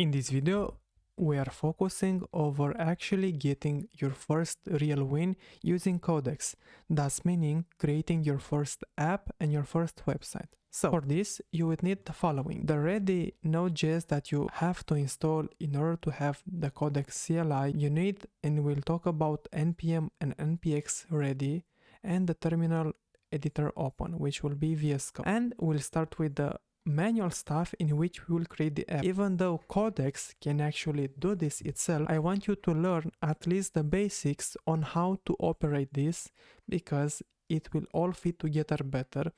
In this video, we are focusing over actually getting your first real win using Codex, thus meaning creating your first app and your first website. So for this, you would need the following: the ready Node.js that you have to install in order to have the Codex CLI you need, and we'll talk about npm and npx ready, and the terminal editor open, which will be VS Code. And we'll start with the manual stuff in which we will create the app. Even though Codex can actually do this itself, I want you to learn at least the basics on how to operate this, because it will all fit together better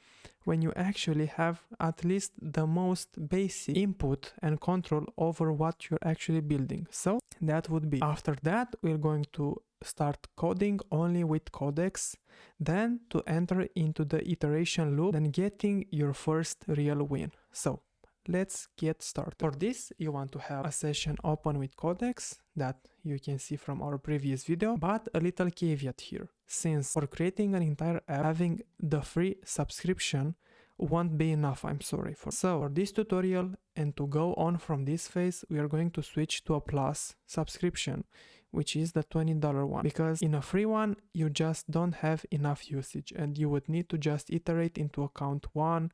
when you actually have at least the most basic input and control over what you're actually building. So that would be, after that, we're going to start coding only with Codex, then to enter into the iteration loop, then getting your first real win. So let's get started. For this, you want to have a session open with Codex that you can see from our previous video, but a little caveat here. Since for creating an entire app, having the free subscription won't be enough, I'm sorry. So for this tutorial and to go on from this phase, we are going to switch to a plus subscription, which is the $20 one, because in a free one, you just don't have enough usage and you would need to just iterate into account 1,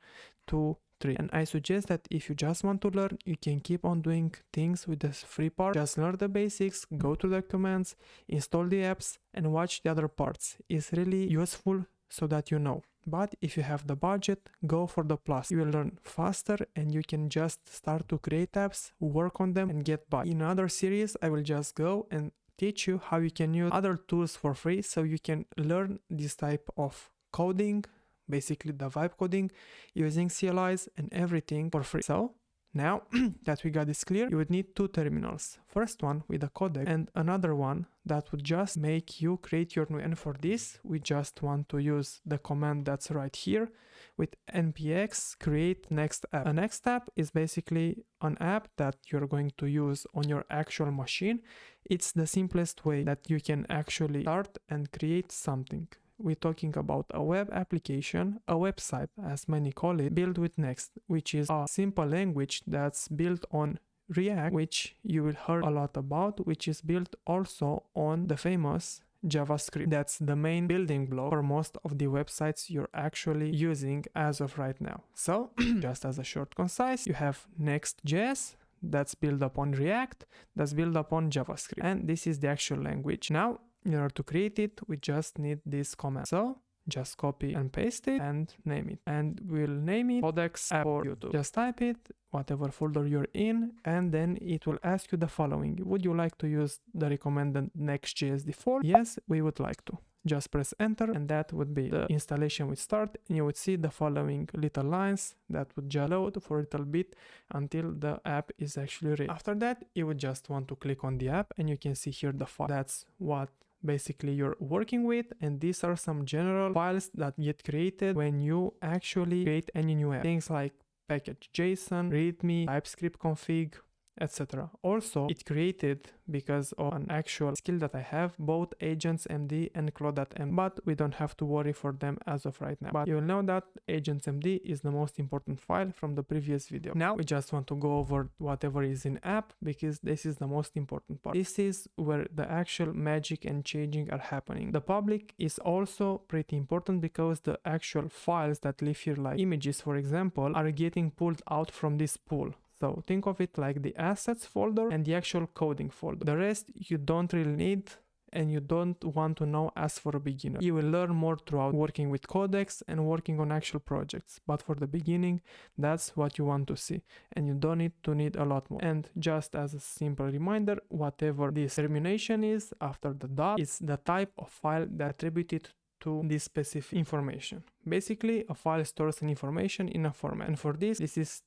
2, 3. And I suggest that if you just want to learn, you can keep on doing things with the free part. Just learn the basics, go to the commands, install the apps, and watch the other parts. It's really useful so that you know. But if you have the budget, go for the plus. You will learn faster and you can just start to create apps, work on them, and get by. In another series, I will just go and teach you how you can use other tools for free so you can learn this type of coding, basically the vibe coding, using CLIs and everything for free. So now that we got this clear, you would need two terminals. First one with a codec and another one that would just make you create your new. And for this, we just want to use the command that's right here with npx create next app. A next app is basically an app that you're going to use on your actual machine. It's the simplest way that you can actually start and create something. We're talking about a web application, a website as many call it, built with Next, which is a simple language that's built on React, which you will hear a lot about, which is built also on the famous JavaScript. That's the main building block for most of the websites you're actually using as of right now. So just as a short concise, you have Next.js that's built upon React, that's built upon JavaScript, and this is the actual language. Now, in order to create it, we just need this command. So just copy and paste it and name it. And we'll name it Codex App for YouTube. Just type it, whatever folder you're in, and then it will ask you the following. Would you like to use the recommended Next.js default? Yes, we would like to. Just press enter, and that would be the installation would start, and you would see the following little lines that would just load for a little bit until the app is actually ready. After that, you would just want to click on the app, and you can see here the file. That's what basically you're working with, and these are some general files that get created when you actually create any new app. Things like package.json, readme, TypeScript config, etc. Also, it created because of an actual skill that I have, both agentsmd and claude.md, but we don't have to worry for them as of right now. But you'll know that agentsmd is the most important file from the previous video. Now we just want to go over whatever is in app, because this is the most important part. This is where the actual magic and changing are happening. The public is also pretty important because the actual files that live here, like images for example, are getting pulled out from this pool. So think of it like the assets folder and the actual coding folder. The rest you don't really need and you don't want to know as for a beginner. You will learn more throughout working with Codex and working on actual projects. But for the beginning, that's what you want to see. And you don't need a lot more. And just as a simple reminder, whatever this termination is after the dot, it's the type of file that attributed to this specific information. Basically, a file stores an information in a format. And for this is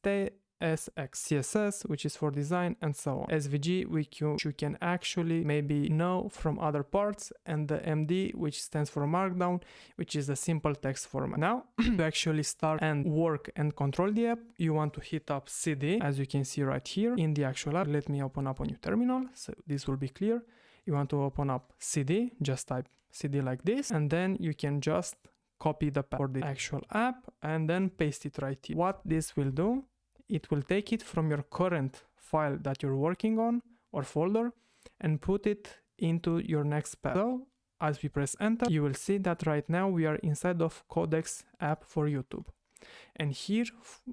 SX, CSS, which is for design, and so on. SVG, which you can actually maybe know from other parts, and the MD, which stands for Markdown, which is a simple text format. Now, to actually start and work and control the app, you want to hit up CD, as you can see right here in the actual app. Let me open up a new terminal, so this will be clear. You want to open up CD, just type CD like this, and then you can just copy the path for the actual app and then paste it right here. What this will do, it will take it from your current file that you're working on or folder and put it into your next path. So as we press enter, you will see that right now we are inside of Codex app for YouTube. And here,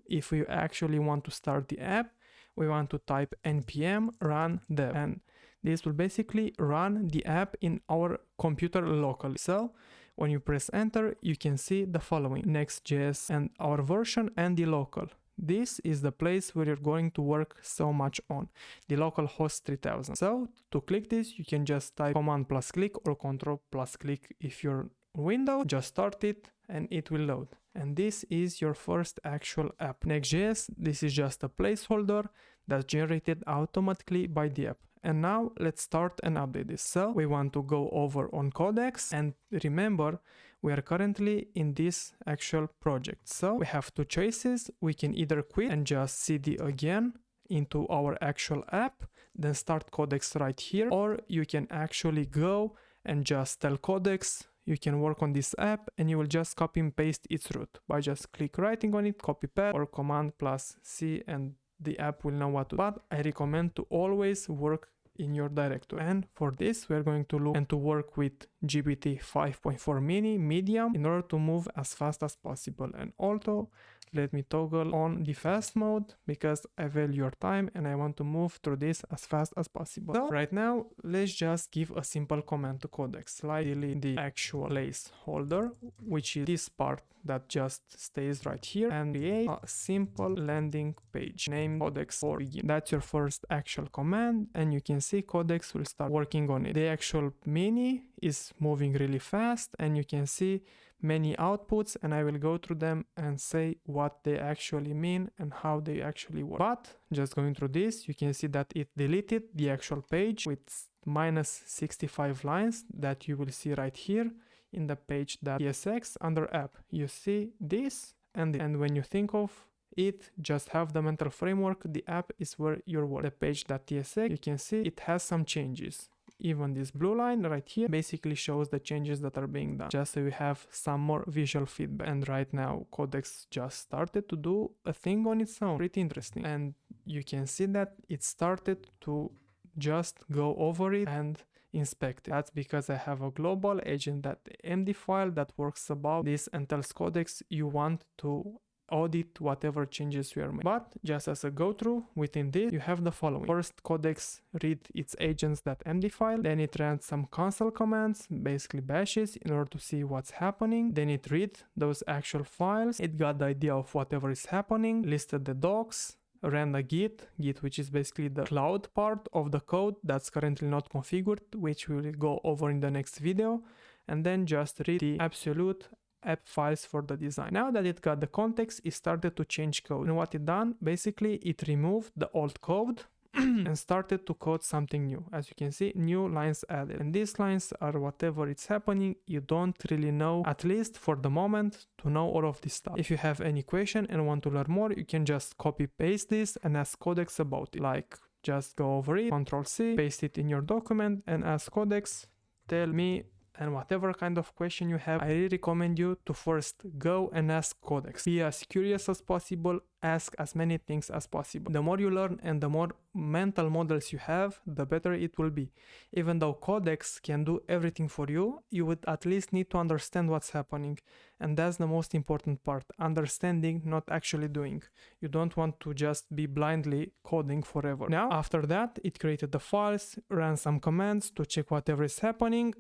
if we actually want to start the app, we want to type npm run dev, and this will basically run the app in our computer locally. So when you press enter, you can see the following: Next.js and our version and the local. This is the place where you're going to work so much on, the local host 3000. So to click this, you can just type command plus click or control plus click if you're Windows, just start it and it will load. And this is your first actual app. Next.js, this is just a placeholder that's generated automatically by the app. And now let's start and update this. So we want to go over on Codex, and remember, we are currently in this actual project. So we have two choices. We can either quit and just cd again into our actual app, then start Codex right here, or you can actually go and just tell Codex you can work on this app, and you will just copy and paste its route by just click writing on it, copy paste, or command plus C, and the app will know what to do. But I recommend to always work in your directory. And for this, we're going to look and to work with GPT 5.4 mini medium in order to move as fast as possible. And also, let me toggle on the fast mode because I value your time and I want to move through this as fast as possible. So right now, let's just give a simple command to Codex, like delete the actual placeholder, which is this part that just stays right here, and create a simple landing page named Codex for begin. That's your first actual command, and you can see Codex will start working on it. The actual mini is moving really fast, and you can see many outputs, and I will go through them and say what they actually mean and how they actually work. But just going through this, you can see that it deleted the actual page with minus 65 lines that you will see right here in the page.tsx under app. You see this, and when you think of it, just have the mental framework, the app is where your work. The page.tsx, you can see it has some changes. Even this blue line right here basically shows the changes that are being done, just so we have some more visual feedback. And right now Codex just started to do a thing on its own, pretty interesting. And you can see that it started to just go over it and inspect it. That's because I have a global agent, that MD file that works about this and tells Codex you want to audit whatever changes you are making. But just as a go through, within this you have the following. First, Codex read its agents.md file, then it ran some console commands, basically bashes, in order to see what's happening. Then it read those actual files, it got the idea of whatever is happening, listed the docs, ran a git which is basically the cloud part of the code that's currently not configured, which we will go over in the next video, and then just read the absolute app files for the design. Now that it got the context, it started to change code. And what it done, basically it removed the old code and started to code something new. As you can see, new lines added, and these lines are whatever it's happening. You don't really know, at least for the moment, to know all of this stuff. If you have any question and want to learn more, you can just copy paste this and ask Codex about it. Like, just go over it, Control C, paste it in your document and ask Codex, tell me. And whatever kind of question you have, I really recommend you to first go and ask Codex. Be as curious as possible, ask as many things as possible. The more you learn and the more mental models you have, the better it will be. Even though Codex can do everything for you, you would at least need to understand what's happening. And that's the most important part, understanding, not actually doing. You don't want to just be blindly coding forever. Now, after that, it created the files, ran some commands to check whatever is happening,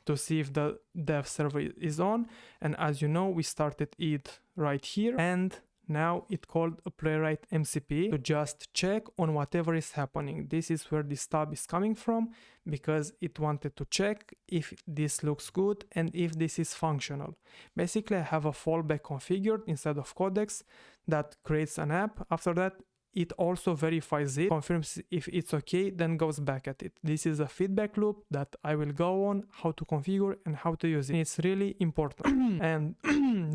to see if the dev server is on. And as you know, we started it right here. And now it called a playwright MCP to just check on whatever is happening. This is where this tab is coming from, because it wanted to check if this looks good and if this is functional. Basically, I have a fallback configured inside of Codex that creates an app. After that, it also verifies it, confirms if it's okay, then goes back at it. This is a feedback loop that I will go on how to configure and how to use it. It's really important. And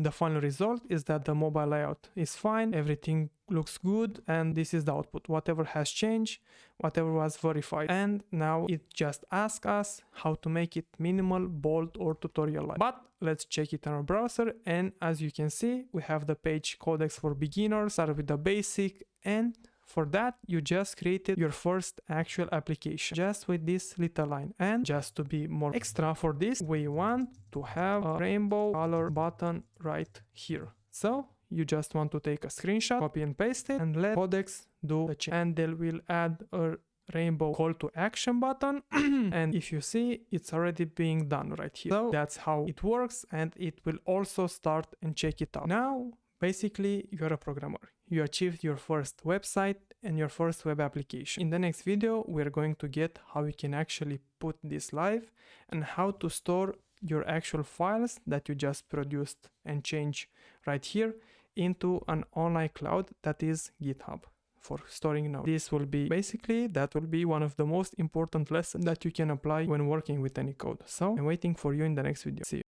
the final result is that the mobile layout is fine, everything looks good, and this is the output. Whatever has changed, whatever was verified. And now it just asks us how to make it minimal, bold, or tutorial-like. But let's check it on our browser, and as you can see, we have the page Codex for beginners, start with the basic, and For that, you just created your first actual application just with this little line. And just to be more extra for this, we want to have a rainbow color button right here. So you just want to take a screenshot, copy and paste it, and let Codex do the change. And they will add a rainbow call to action button. And if you see, it's already being done right here. So that's how it works, and it will also start and check it out. Now, basically, you're a programmer. You achieved your first website and your first web application. In the next video, we're going to get how you can actually put this live and how to store your actual files that you just produced and change right here into an online cloud that is GitHub for storing nodes. This will be basically, that will be one of the most important lessons that you can apply when working with any code. So I'm waiting for you in the next video. See you.